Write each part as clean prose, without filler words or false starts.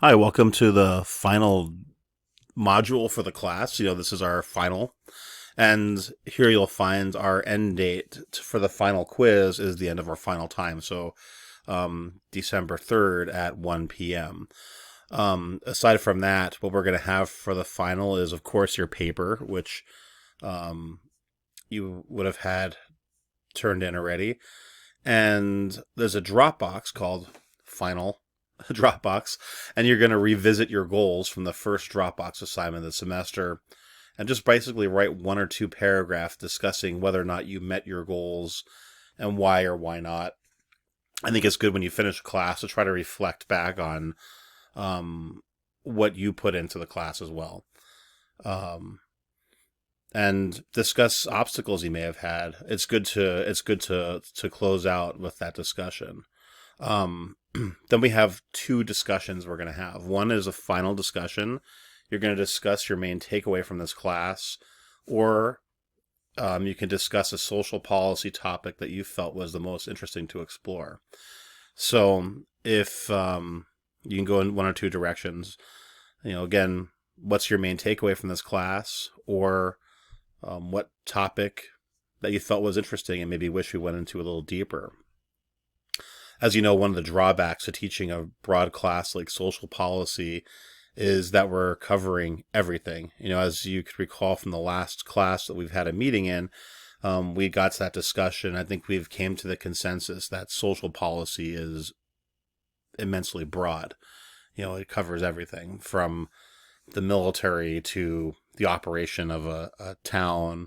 Hi, welcome to the final module for the class. This is our final. And here you'll find our end date for the final quiz is the end of our final time. So December 3rd at 1 p.m. Aside from that, what we're going to have for the final is, of course, your paper, which you would have had turned in already. And there's a Dropbox called Final Dropbox, and you're going to revisit your goals from the first Dropbox assignment of the semester and just basically write one or two paragraphs discussing whether or not you met your goals and why or why not. I think it's good when you finish a class to try to reflect back on what you put into the class as well. And discuss obstacles you may have had. It's good to close out with that discussion. Then we have two discussions we're going to have. One is a final discussion. You're going to discuss your main takeaway from this class, or you can discuss a social policy topic that you felt was the most interesting to explore. So if you can go in one or two directions, again, what's your main takeaway from this class, or what topic that you felt was interesting and maybe wish we went into a little deeper. As you know, one of the drawbacks to teaching a broad class like social policy is that we're covering everything. As you could recall from the last class that we've had a meeting in, we got to that discussion. I think we've came to the consensus that social policy is immensely broad. It covers everything from the military to the operation of a town,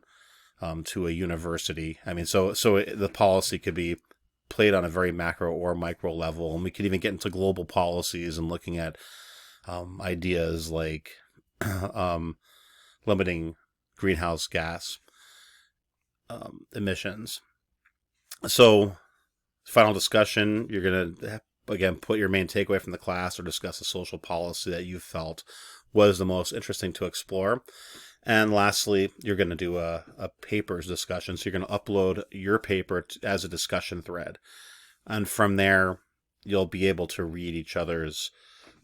to a university. So the policy could be played on a very macro or micro level, and we could even get into global policies and looking at ideas like limiting greenhouse gas emissions. So, final discussion, you're going to, again, put your main takeaway from the class or discuss a social policy that you felt was the most interesting to explore. And lastly, you're going to do a papers discussion. So you're going to upload your paper as a discussion thread. And from there, you'll be able to read each other's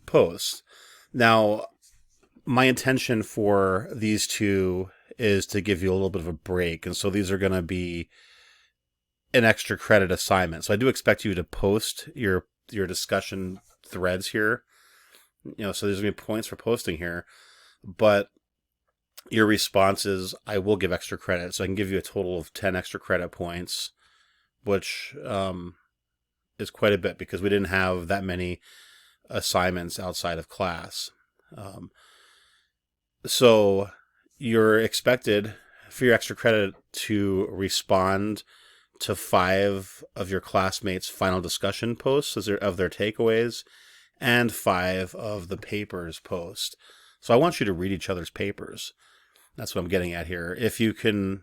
posts. Now, my intention for these two is to give you a little bit of a break. And so these are going to be an extra credit assignment. So I do expect you to post your discussion threads here. So there's going to be points for posting here. But your responses, I will give extra credit. So I can give you a total of 10 extra credit points, which is quite a bit because we didn't have that many assignments outside of class. So you're expected for your extra credit to respond to 5 of your classmates' final discussion posts of their takeaways and 5 of the papers post. So I want you to read each other's papers. That's what I'm getting at here. If you can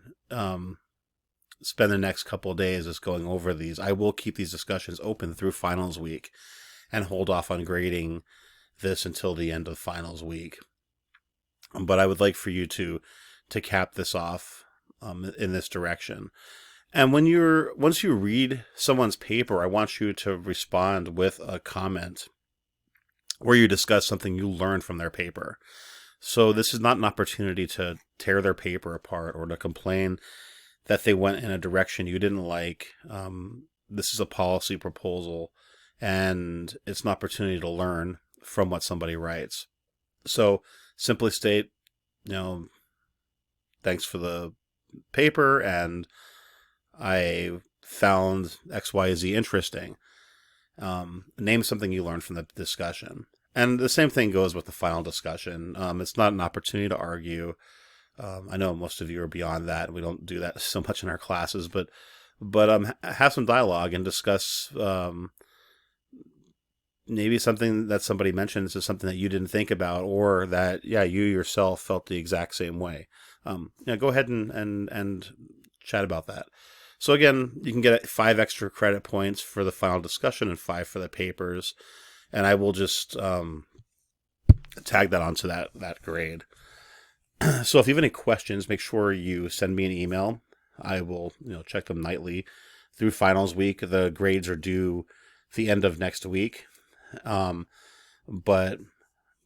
spend the next couple of days just going over these, I will keep these discussions open through finals week and hold off on grading this until the end of finals week. But I would like for you to cap this off in this direction. And once you read someone's paper, I want you to respond with a comment where you discuss something you learned from their paper. So this is not an opportunity to tear their paper apart or to complain that they went in a direction you didn't like. This is a policy proposal, and it's an opportunity to learn from what somebody writes. So simply state, thanks for the paper, and I found XYZ interesting. Name something you learned from the discussion. And the same thing goes with the final discussion. It's not an opportunity to argue. I know most of you are beyond that. We don't do that so much in our classes, but have some dialogue and discuss maybe something that somebody mentions is something that you didn't think about, or that, you yourself felt the exact same way. Go ahead and chat about that. So again, you can get 5 extra credit points for the final discussion and 5 for the papers. And I will just tag that onto that grade. So if you have any questions, make sure you send me an email. I will check them nightly through finals week. The grades are due the end of next week. But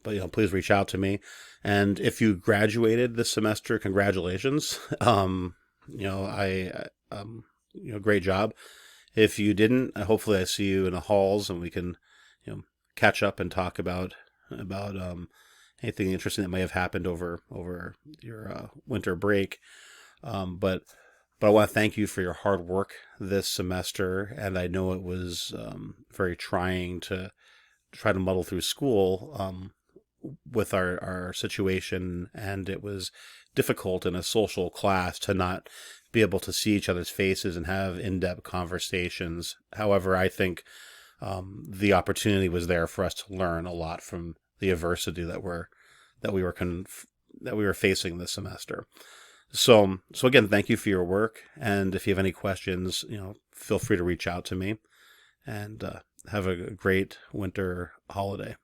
but please reach out to me. And if you graduated this semester, congratulations. Great job. If you didn't, hopefully I see you in the halls and we can, catch up and talk about anything interesting that may have happened over your winter break. But I want to thank you for your hard work this semester, and I know it was very trying to try to muddle through school with our situation, and it was difficult in a social class to not be able to see each other's faces and have in-depth conversations. However, I think the opportunity was there for us to learn a lot from the adversity that we were facing this semester. So again, thank you for your work, and if you have any questions, feel free to reach out to me, and have a great winter holiday.